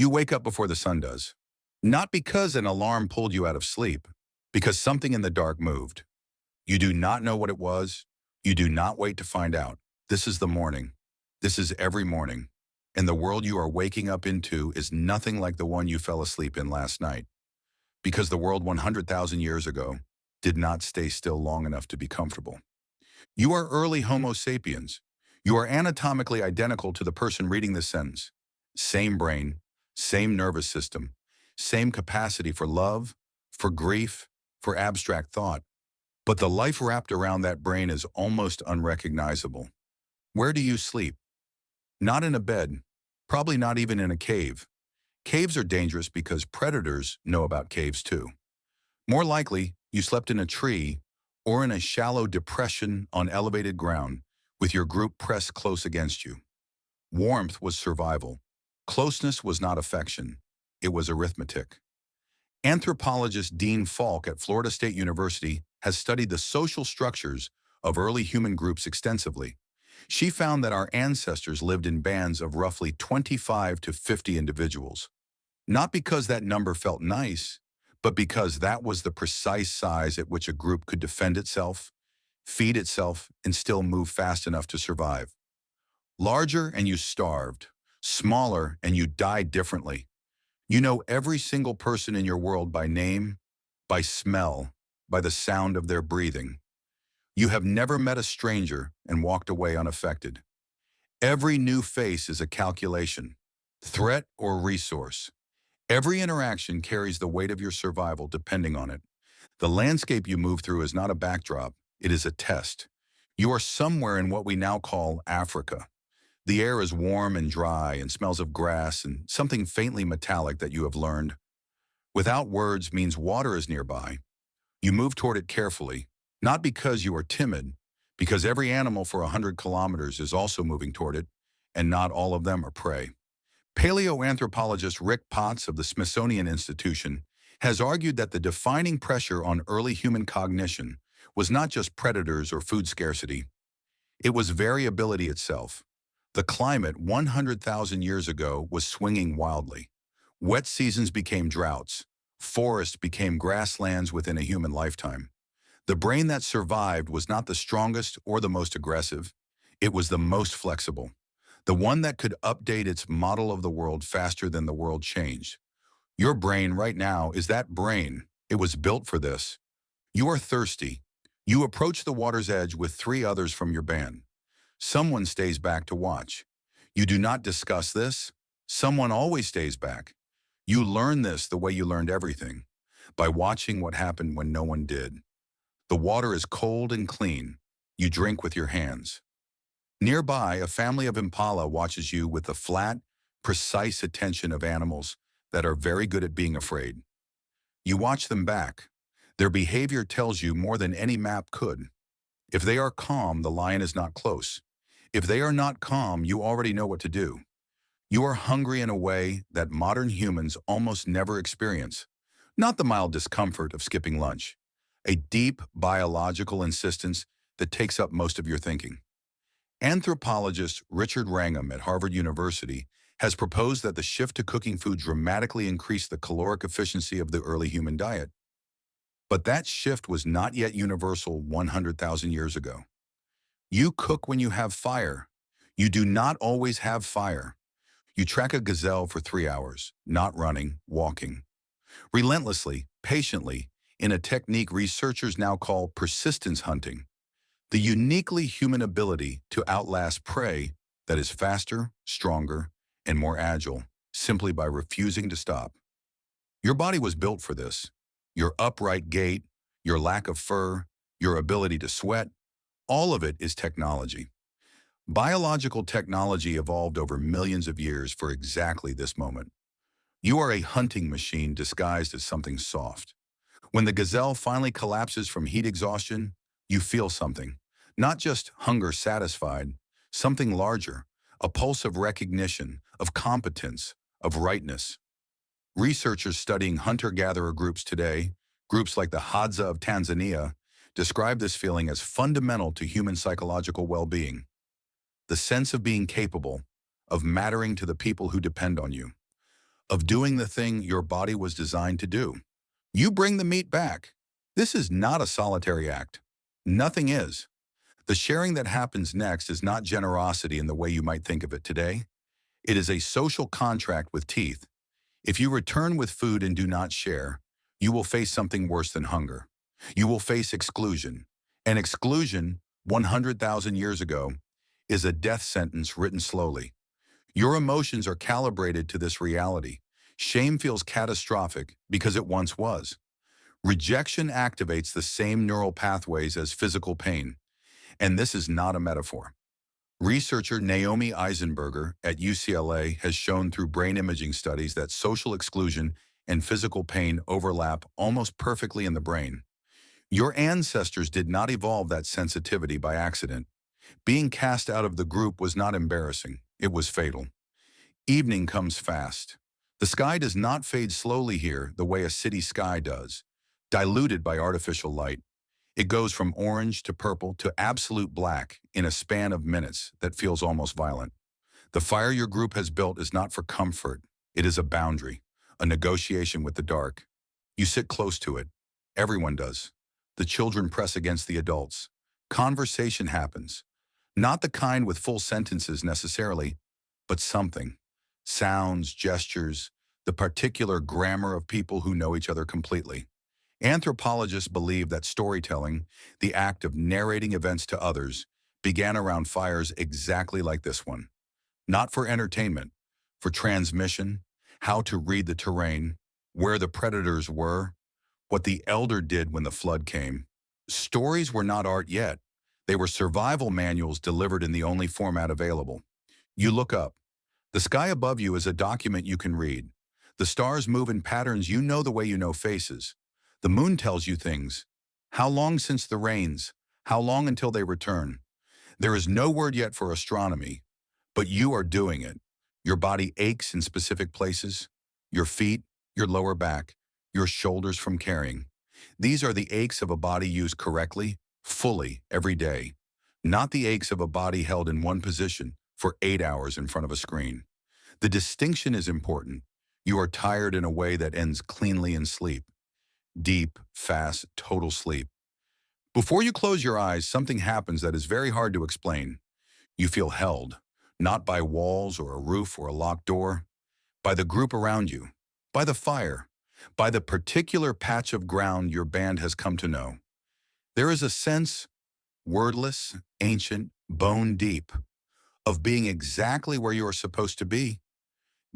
You wake up before the sun does. Not because an alarm pulled you out of sleep, because something in the dark moved. You do not know what it was. You do not wait to find out. This is the morning. This is every morning. And the world you are waking up into is nothing like the one you fell asleep in last night. Because the world 100,000 years ago did not stay still long enough to be comfortable. You are early Homo sapiens. You are anatomically identical to the person reading this sentence. Same brain, same nervous system, same capacity for love, for grief, for abstract thought. But the life wrapped around that brain is almost unrecognizable. Where do you sleep? Not in a bed, probably not even in a cave. Caves are dangerous because predators know about caves too. More likely, you slept in a tree or in a shallow depression on elevated ground with your group pressed close against you. Warmth was survival. Closeness was not affection. It was arithmetic. Anthropologist Dean Falk at Florida State University has studied the social structures of early human groups extensively. She found that our ancestors lived in bands of roughly 25 to 50 individuals. Not because that number felt nice, but because that was the precise size at which a group could defend itself, feed itself, and still move fast enough to survive. Larger and you starved. Smaller and you died differently. You know every single person in your world by name, by smell, by the sound of their breathing. You have never met a stranger and walked away unaffected. Every new face is a calculation, threat or resource. Every interaction carries the weight of your survival depending on it. The landscape you move through is not a backdrop, it is a test. You are somewhere in what we now call Africa. The air is warm and dry and smells of grass and something faintly metallic that you have learned. Without words means water is nearby. You move toward it carefully, not because you are timid, because every animal for 100 kilometers is also moving toward it, and not all of them are prey. Paleoanthropologist Rick Potts of the Smithsonian Institution has argued that the defining pressure on early human cognition was not just predators or food scarcity. It was variability itself. The climate 100,000 years ago was swinging wildly. Wet seasons became droughts. Forests became grasslands within a human lifetime. The brain that survived was not the strongest or the most aggressive. It was the most flexible. The one that could update its model of the world faster than the world changed. Your brain right now is that brain. It was built for this. You are thirsty. You approach the water's edge with 3 others from your band. Someone stays back to watch. You do not discuss this. Someone always stays back. You learn this the way you learned everything, by watching what happened when no one did. The water is cold and clean. You drink with your hands. Nearby, a family of impala watches you with the flat, precise attention of animals that are very good at being afraid. You watch them back. Their behavior tells you more than any map could. If they are calm, the lion is not close. If they are not calm, you already know what to do. You are hungry in a way that modern humans almost never experience. Not the mild discomfort of skipping lunch. A deep biological insistence that takes up most of your thinking. Anthropologist Richard Wrangham at Harvard University has proposed that the shift to cooking food dramatically increased the caloric efficiency of the early human diet. But that shift was not yet universal 100,000 years ago. You cook when you have fire. You do not always have fire. You track a gazelle for 3 hours, not running, walking. Relentlessly, patiently, in a technique researchers now call persistence hunting. The uniquely human ability to outlast prey that is faster, stronger, and more agile, simply by refusing to stop. Your body was built for this. Your upright gait, your lack of fur, your ability to sweat, all of it is technology. Biological technology evolved over millions of years for exactly this moment. You are a hunting machine disguised as something soft. When the gazelle finally collapses from heat exhaustion, you feel something. Not just hunger satisfied, something larger, a pulse of recognition, of competence, of rightness. Researchers studying hunter-gatherer groups today, groups like the Hadza of Tanzania, describe this feeling as fundamental to human psychological well-being. The sense of being capable, of mattering to the people who depend on you. of doing the thing your body was designed to do. You bring the meat back. This is not a solitary act. Nothing is. The sharing that happens next is not generosity in the way you might think of it today. It is a social contract with teeth. If you return with food and do not share, you will face something worse than hunger. You will face exclusion. And exclusion, 100,000 years ago, is a death sentence written slowly. Your emotions are calibrated to this reality. Shame feels catastrophic because it once was. Rejection activates the same neural pathways as physical pain. And this is not a metaphor. Researcher Naomi Eisenberger at UCLA has shown through brain imaging studies that social exclusion and physical pain overlap almost perfectly in the brain. Your ancestors did not evolve that sensitivity by accident. Being cast out of the group was not embarrassing, it was fatal. Evening comes fast. The sky does not fade slowly here the way a city sky does, diluted by artificial light. It goes from orange to purple to absolute black in a span of minutes that feels almost violent. The fire your group has built is not for comfort. It is a boundary, a negotiation with the dark. You sit close to it. Everyone does. The children press against the adults. Conversation happens. Not the kind with full sentences necessarily, but something. Sounds, gestures, the particular grammar of people who know each other completely. Anthropologists believe that storytelling, the act of narrating events to others, began around fires exactly like this one. Not for entertainment, for transmission, how to read the terrain, where the predators were, what the elder did when the flood came. Stories were not art yet. They were survival manuals delivered in the only format available. You look up. The sky above you is a document you can read. The stars move in patterns you know the way you know faces. The moon tells you things. How long since the rains? How long until they return? There is no word yet for astronomy, but you are doing it. Your body aches in specific places. Your feet, your lower back, your shoulders from carrying. These are the aches of a body used correctly, fully, every day. Not the aches of a body held in one position for 8 hours in front of a screen. The distinction is important. You are tired in a way that ends cleanly in sleep. Deep, fast, total sleep. Before you close your eyes, something happens that is very hard to explain. You feel held, not by walls or a roof or a locked door, by the group around you, by the fire, by the particular patch of ground your band has come to know. There is a sense, wordless, ancient, bone deep, of being exactly where you are supposed to be,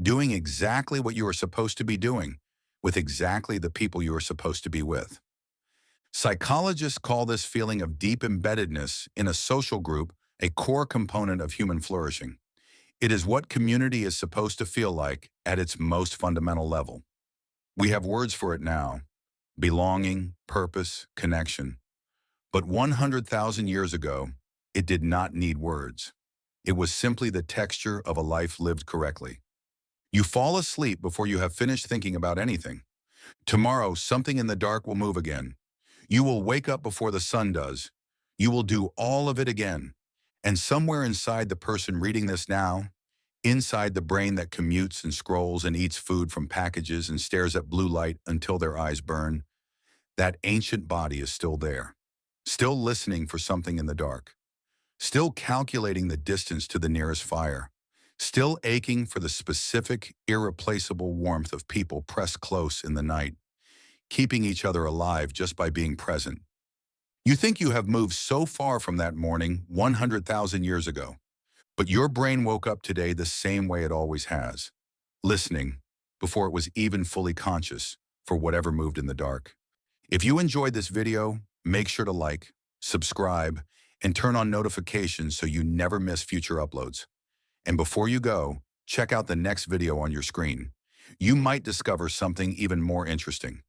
doing exactly what you are supposed to be doing, with exactly the people you are supposed to be with. Psychologists call this feeling of deep embeddedness in a social group a core component of human flourishing. It is what community is supposed to feel like at its most fundamental level. We have words for it now: belonging, purpose, connection. But 100,000 years ago, it did not need words. It was simply the texture of a life lived correctly. You fall asleep before you have finished thinking about anything. Tomorrow, something in the dark will move again. You will wake up before the sun does. You will do all of it again. And somewhere inside the person reading this now, inside the brain that commutes and scrolls and eats food from packages and stares at blue light until their eyes burn, that ancient body is still there, still listening for something in the dark, still calculating the distance to the nearest fire, still aching for the specific, irreplaceable warmth of people pressed close in the night, keeping each other alive just by being present. You think you have moved so far from that morning 100,000 years ago, but your brain woke up today the same way it always has, listening before it was even fully conscious for whatever moved in the dark. If you enjoyed this video, make sure to like, subscribe, and turn on notifications so you never miss future uploads. And before you go, check out the next video on your screen. You might discover something even more interesting.